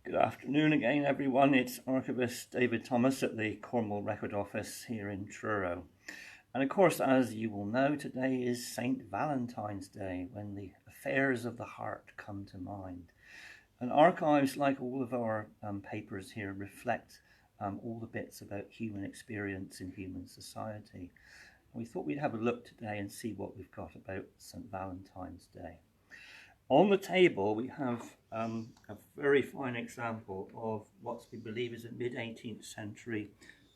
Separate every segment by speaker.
Speaker 1: Good afternoon again, everyone. It's Archivist David Thomas at the Cornwall Record Office here in Truro. And of course, as you will know, today is St. Valentine's Day, when the affairs of the heart come to mind. And archives, like all of our papers here, reflect all the bits about human experience in human society. And we thought we'd have a look today and see what we've got about St. Valentine's Day. On the table, we have a very fine example of what we believe is a mid-18th century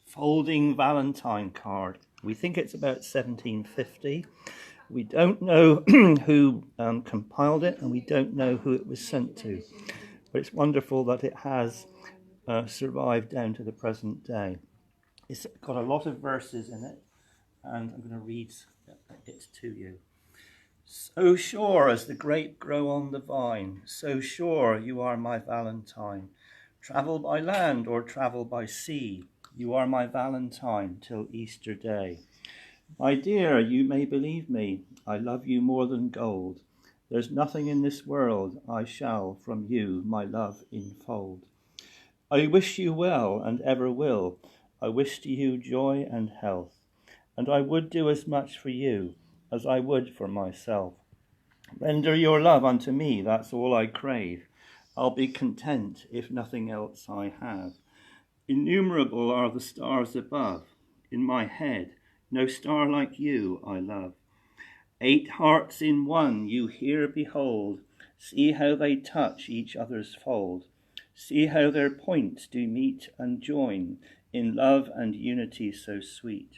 Speaker 1: folding Valentine card. We think it's about 1750. We don't know who compiled it, and we don't know who it was sent to. But it's wonderful that it has survived down to the present day. It's got a lot of verses in it, and I'm going to read it to you. So sure as the grape grow on the vine, so sure you are my Valentine. Travel by land or travel by sea, you are my Valentine till Easter Day. My dear, you may believe me, I love you more than gold. There's nothing in this world I shall from you my love enfold. I wish you well and ever will. I wish to you joy and health, and I would do as much for you as I would for myself. Render your love unto me, that's all I crave. I'll be content if nothing else I have. Innumerable are the stars above. In my head, no star like you I love. 8 hearts in one you here behold. See how they touch each other's fold. See how their points do meet and join in love and unity so sweet.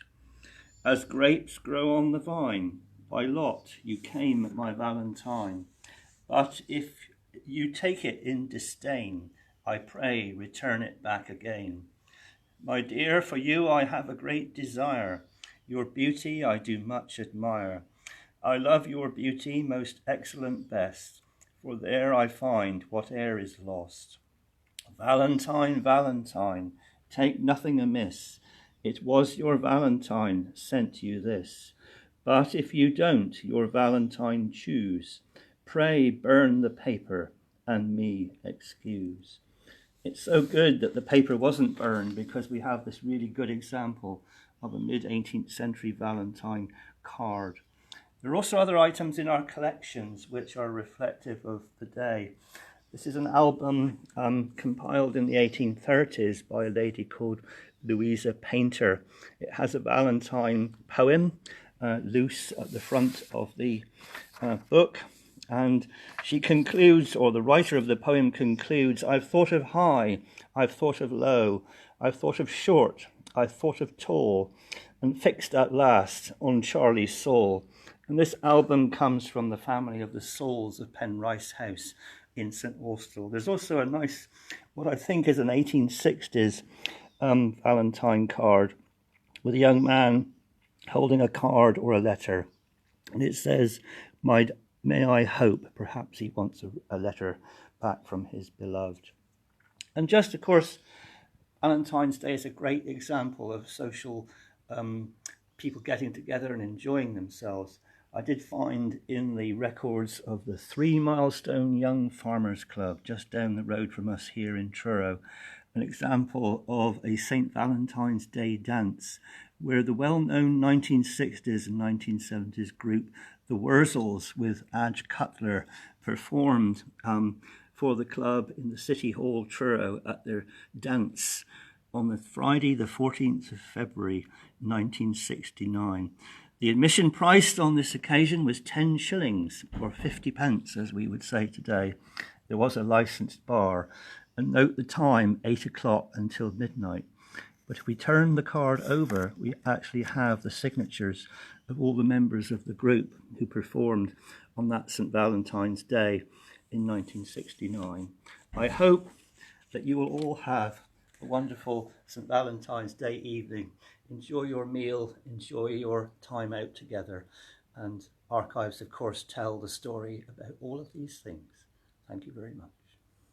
Speaker 1: As grapes grow on the vine, by lot you came, my Valentine. But if you take it in disdain, I pray return it back again. My dear, for you I have a great desire. Your beauty I do much admire. I love your beauty most excellent best, for there I find whate'er is lost. Valentine, Valentine, take nothing amiss. It was your Valentine sent you this. But if you don't your Valentine choose, pray burn the paper and me excuse. It's so good that the paper wasn't burned, because we have this really good example of a mid-18th century Valentine card. There are also other items in our collections which are reflective of the day. This is an album compiled in the 1830s by a lady called Louisa Painter. It has a Valentine poem loose at the front of the book, and she concludes, or the writer of the poem concludes, I've thought of high, I've thought of low, I've thought of short, I've thought of tall, and fixed at last on Charlie's soul. And this album comes from the family of the Sauls of Penrice House in St. Austell. There's also a nice, what I think is an 1860s Valentine card with a young man holding a card or a letter. And it says, may I hope, perhaps he wants a letter back from his beloved. And just, of course, Valentine's Day is a great example of social people getting together and enjoying themselves. I did find in the records of the 3 Milestone Young Farmers Club, just down the road from us here in Truro, an example of a St. Valentine's Day dance where the well-known 1960s and 1970s group, the Wurzels with Adge Cutler, performed for the club in the City Hall, Truro, at their dance on the Friday, the 14th of February, 1969. The admission price on this occasion was 10 shillings, or 50 pence, as we would say today. There was a licensed bar, and note the time, 8 o'clock until midnight. But if we turn the card over, we actually have the signatures of all the members of the group who performed on that St. Valentine's Day in 1969. I hope that you will all have a wonderful St. Valentine's Day evening. Enjoy your meal, enjoy your time out together. And archives, of course, tell the story about all of these things. Thank you very much.